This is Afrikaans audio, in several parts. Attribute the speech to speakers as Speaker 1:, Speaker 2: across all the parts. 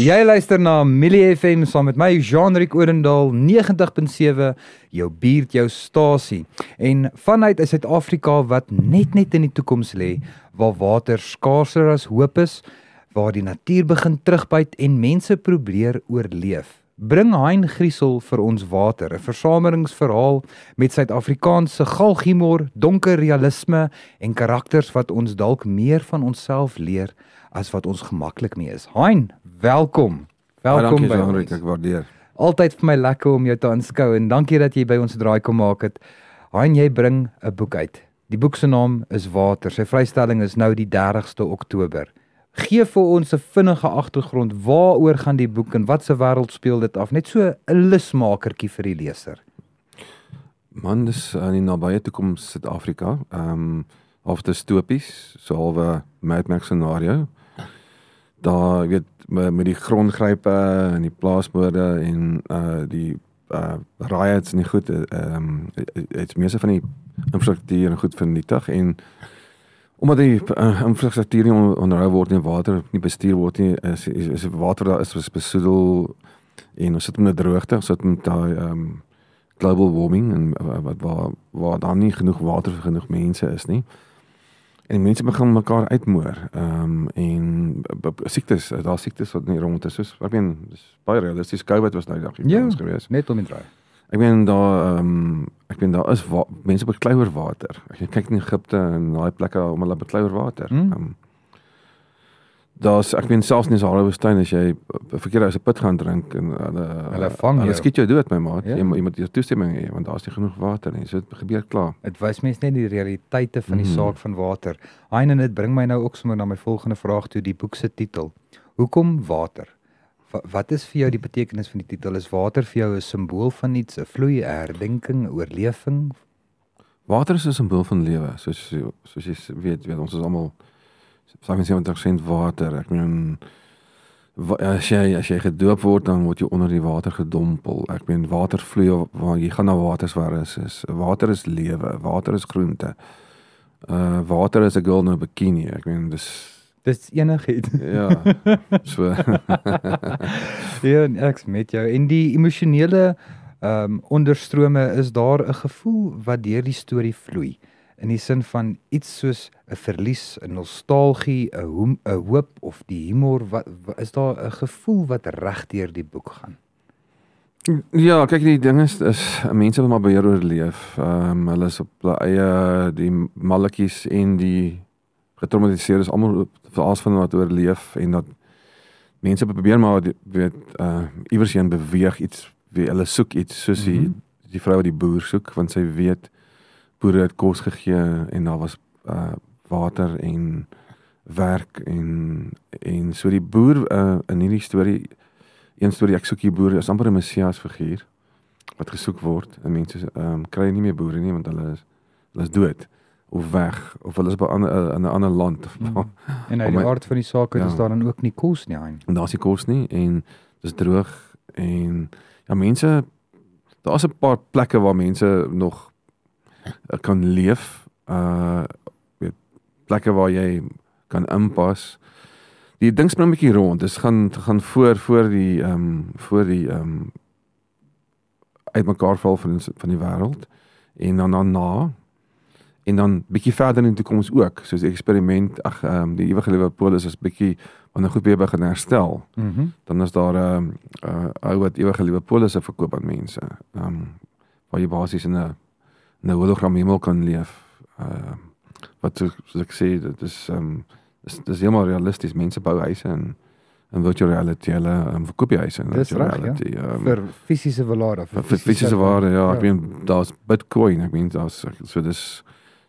Speaker 1: Jy luister na Millie FM saam met my Jean-Rick Odendaal 90.7, jou buurt, jou stasie. En vanuit Suid-Afrika wat net in die toekoms lê, waar water skaarser as hoop is, waar die natuur begin terugbyt en mense probeer oorleef. Bring Hein Griesel vir ons water, 'n versamelingsverhaal met Suid-Afrikaanse galghumor, donker realisme en karakters wat ons dalk meer van onsself leer as wat ons gemaklik mee is. Hein, welkom. Welkom by ons.
Speaker 2: Ek waardeer.
Speaker 1: Altyd vir my lekker om jou te aanskou en dankie dat jy by ons draai kom maak het. Hein, jy bring 'n boek uit. Die boek se naam is Water. Sy vrystelling is nou die 30ste Oktober. Gee vir ons 'n vinnige agtergrond. Waaroor gaan die boek en wat se wêreld speel dit af? Net so 'n lusmakertjie vir die leser.
Speaker 2: Man, dis in die nabye toekoms Suid-Afrika. Of dystopies, so halwe Mad Max scenario. Daar weet met die grondgrype en die plaasmoorde en die riots en die goed, het meeste van die infrastruktuur en goed vernietig en omdat die infrastruktuur nie onderhou word nie, water nie bestuur word nie, is water daar is besoedel en ons sit met droogte, ons sit met daai global warming en waar daar nie genoeg water vir genoeg mense is nie. En die mense begin mekaar uitmoor. En siektes, daar siektes wat nie rond is. Soos, ek meen, dis baie realisties. COVID was nou die dag gewees.
Speaker 1: Net om in draai.
Speaker 2: Ek meen daar is mense beklei oor water. As jy kyk in Egipte en daai plekke om hulle beklei oor water. Ek meen selfs in die Sahara-woestyn as jy verkeerde uit 'n put gaan drink en
Speaker 1: hulle vang jou.
Speaker 2: Hulle skiet jou dood, my maat.
Speaker 1: Ja.
Speaker 2: Jy moet jou toestemming hê want daar's nie genoeg water nie. So dit gebeur klaar.
Speaker 1: Dit wys mens net die realiteite van die saak van water. Hein, en dit bring my nou ook sommer na my volgende vraag toe, die boek se titel. Hoekom water? Wat is vir jou die betekenis van die titel? Is water vir jou 'n simbool van iets, 'n vloei, 'n herdenking, 'n oorlewing?
Speaker 2: Water is 'n simbool van lewe, soos jy weet ons is almal 70% water. Ek meen as jy gedoop word, dan word jy onder die water gedompel. Ek meen water vloei, jy gaan na waters waar is. Water is lewe, water is groente. Water is 'n girl in 'n bikini. Ek meen
Speaker 1: Dis enigiets.
Speaker 2: Ja. So.
Speaker 1: Ja, ek's met jou. En die emosionele onderstrome, is daar 'n gevoel wat deur die storie vloei? In die sin van iets soos 'n verlies, 'n nostalgie, 'n hoop of die humor, is daar 'n gevoel wat reg deur die boek gaan?
Speaker 2: Ja, kyk, die ding is mense wil maar beheer oorleef. Hulle is op hulle eie, die malletjies en die getraumatiseerd is almal veral van wat oorleef en dat mense probeer maar weet iewers heen beweeg iets, hulle soek iets soos die vrou wat die boer soek want sy weet boere het kos gegee en daar was water en werk en so die boer in hierdie storie, een storie ek soek die boer is amper 'n Messias figuur wat gesoek word en mense kry nie meer boere nie want hulle is dood of weg of hulle is by in 'n ander land.
Speaker 1: En uit die aard van die saak is daar dan ook nie kos nie, Hein.
Speaker 2: En daar's nie kos nie en dis droog en ja mense, daar's 'n paar plekke waar mense nog kan leef, plekke waar jy kan inpas. Die ding spring 'n bietjie rond. Dit gaan voor die uitmekaar val van die wêreld en dan daarna en dan bietjie verder in die toekoms ook, soos die eksperiment, die ewige lewe polis is bietjie wanneer goed weer begin herstel. Dan is daar ou wat ewige lewe polisse verkoop aan mense. Waar jy basies in 'n hologram hemel kan leef. Wat soos ek sê, dit is heeltemal realisties. Mense bou huise in virtual reality, hulle verkoop die huise in virtual reality.
Speaker 1: Vir fisiese waarde.
Speaker 2: Vir fisiese waarde, ja. Ek meen, daar's Bitcoin, ek meen, so dis,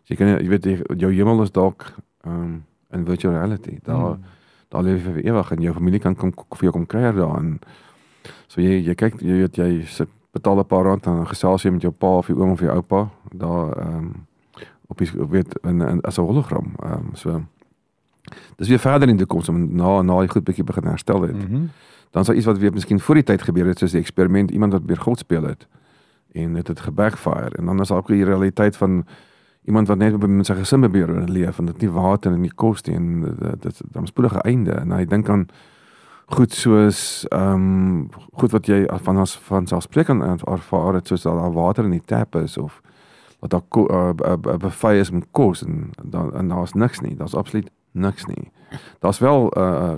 Speaker 2: jy weet, jou hemel is dalk in virtual reality. Daar leef jy vir ewig en jou familie kan vir jou kom kuier daar. En so jy kyk, jy weet, jy sit betaal 'n paar rand en dan gesels jy met jou pa of jou oom of jou oupa daar op die weet as 'n hologram. So dis weer verder in die toekoms om na jy goed bietjie begin herstel het. Dan is daar iets wat weer miskien voor die tyd gebeur het soos die eksperiment, iemand wat weer God speel het en dit het gebackfire en dan is daar ook die realiteit van iemand wat net met sy gesin probeer leef en dit nie water en nie kos nie en dit dan spoedige einde en hy dink aan goed soos goed wat jy van selfsprekend ervaar het, soos dat daar water in die tap is of dat daar 'n buffet is met kos en daar's niks nie. Daar's absoluut niks nie. Daar's wel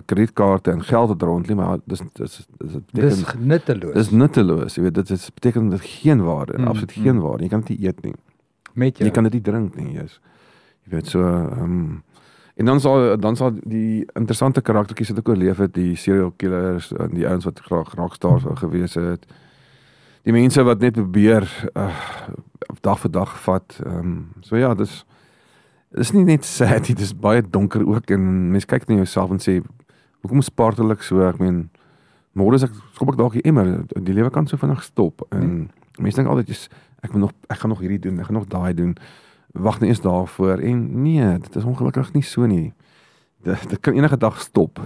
Speaker 2: kredietkaarte en geld wat rond lê, maar dis
Speaker 1: nutteloos.
Speaker 2: Dis nutteloos. Jy weet, dit beteken dit geen waarde, absoluut geen waarde. Jy kan dit nie eet nie.
Speaker 1: Met jou.
Speaker 2: Jy kan dit nie drink nie, yes. Jy weet so en dan sal die interessante karaktertjies wat ek oorleef het, die serial killers en die ouens wat graag rockstars wou gewees het. Die mense wat net probeer dag vir dag vat. So ja, dis nie net sad, dit is baie donker ook en mense kyk na jouself en sê, hoekom spartel ek so? Ek meen, môre skop ek dalk die emmer, die lewe kan so vinnig stop en mense dink altyd ek gaan nog hierdie doen, ek gaan nog daai doen. Wag net eens daarvoor en nee, dit is ongelukkig nie so nie. Dit kan enige dag stop.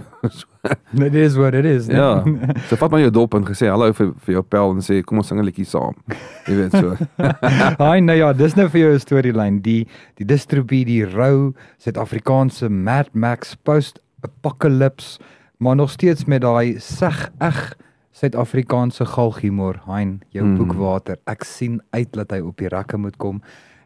Speaker 1: It is what it is.
Speaker 2: Ja. So vat maar jou dop en gesê hallo vir jou pel en sê kom ons sing 'n liedjie saam. Jy weet so.
Speaker 1: Haai, nou ja, dis nou vir jou 'n storielyn. Die dystopie, die rou Suid-Afrikaanse Mad Max post-apocalypse, maar nog steeds met daai Suid-Afrikaanse galghumor. Hein, jou boekwater. Ek sien uit dat hy op die rakke moet kom.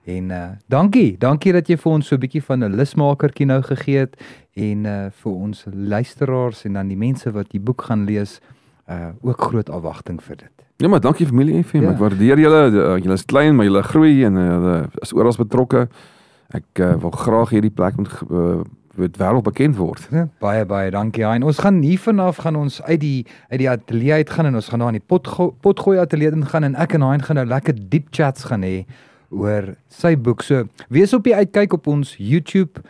Speaker 1: En dankie dat jy vir ons so 'n bietjie van 'n lusmakertjie nou gegee het en vir ons luisteraars en dan die mense wat die boek gaan lees ook groot afwagting vir dit.
Speaker 2: Ja, maar dankie familie FM. Ja. Ek waardeer julle is klein, maar julle groei en julle is oral betrokke. Ek wil graag hierdie plek moet wêreld bekend word.
Speaker 1: Ja, baie dankie. En ons gaan hier vanaf uit die ateljee uit gaan en ons gaan daar in die potgooi ateljee in gaan en ek en Hein gaan nou lekker diep chats gaan hê oor sy boek. So, wees op die uitkyk op ons YouTube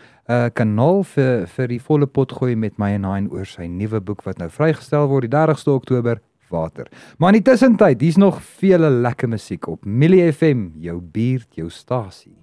Speaker 1: kanaal vir die volle potgooi met my en Hein oor sy nuwe boek wat nou vrygestel word die 30ste Oktober, Water. Maar in die tussentyd, hier's nog vele lekker musiek op Millie FM, jou buurt, jou stasie.